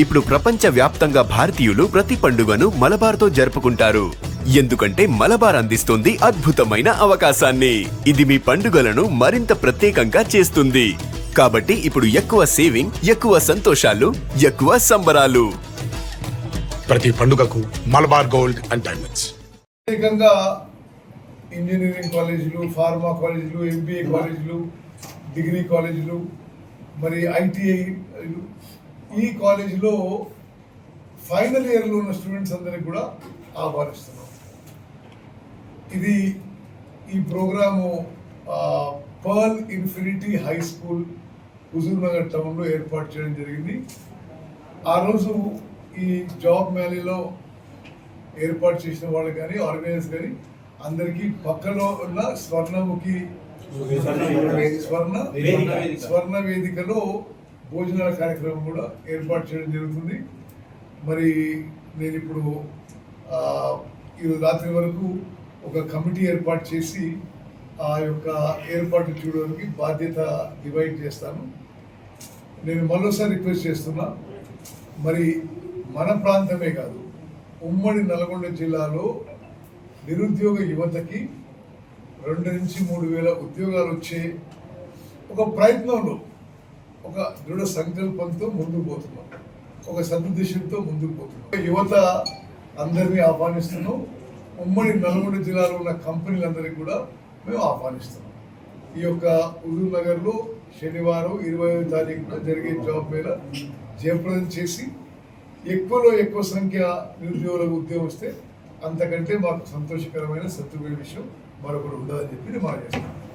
ఇప్పుడు ప్రపంచ వ్యాప్తంగా భారతీయులు ప్రతి పండుగను మలబార్తో జరుపుకుంటారు. ఎందుకంటే మలబార్ అందిస్తుంది అద్భుతమైన అవకాశాన్ని. ఇది మీ పండుగలను మరింత ప్రత్యేకంగా చేస్తుంది. కాబట్టి ఇప్పుడు ఎక్కువ సేవింగ్, ఎక్కువ సంతోషాలు, ఎక్కువ సంబరాలు. ప్రతి పండుగకు మలబార్ గోల్డ్ అండ్ డైమండ్స్. ప్రత్యేకంగా ఇంజనీరింగ్ కాలేజీలు, ఫార్మా కాలేజీలు, ఎంబీఏ కాలేజీలు, డిగ్రీ కాలేజీలు, మరి ఐటీఐ, ఈ కాలేజీలో ఫైనల్ ఇయర్లో ఉన్న స్టూడెంట్స్ అందరికి కూడా ఆహ్వానిస్తున్నాం. ఈ programme Pearl Infinity High School Huzurnagar టౌన్లో ఏర్పాటు చేయడం జరిగింది. ఆ రోజు ఈ జాబ్ మ్యాలీలో ఏర్పాటు చేసిన వాళ్ళు కానీ ఆర్గనైజర్స్ కానీ అందరికీ పక్కలో ఉన్న స్వర్ణ వేదికలో భోజనాల కార్యక్రమం కూడా ఏర్పాటు చేయడం జరుగుతుంది. మరి నేను ఇప్పుడు ఈరోజు రాత్రి వరకు ఒక కమిటీ ఏర్పాటు చేసి ఆ యొక్క ఏర్పాటు చూడడానికి బాధ్యత డివైడ్ చేస్తాను. నేను మరోసారి రిక్వెస్ట్ చేస్తున్నా, మరి మన ప్రాంతమే కాదు, ఉమ్మడి నల్గొండ జిల్లాలో నిరుద్యోగ యువతకి 2 నుంచి 3 వేల ఉద్యోగాలు వచ్చే ఒక ప్రయత్నంలో, ఒక దృఢ సంకల్పంతో ముందుకు పోతున్నాం, ఒక సదుద్దేశంతో ముందుకు పోతున్నాం. యువత అందరినీ ఆహ్వానిస్తున్నాం. ఉమ్మడి నల్గొండ జిల్లాలో ఉన్న కంపెనీలందరికీ కూడా మేము ఆహ్వానిస్తున్నాం. ఈ యొక్క హుజూర్ నగర్లో శనివారం 25వ తారీఖున జరిగే జాబ్ మేళ జయప్రదం చేసి ఎక్కువలో ఎక్కువ సంఖ్య నిరుద్యోగులకు ఉద్యోగం వస్తే అంతకంటే మాకు సంతోషకరమైన సంతృప్తి విషయం మరొకటి ఉండదని చెప్పి నేను మనం చేస్తాను.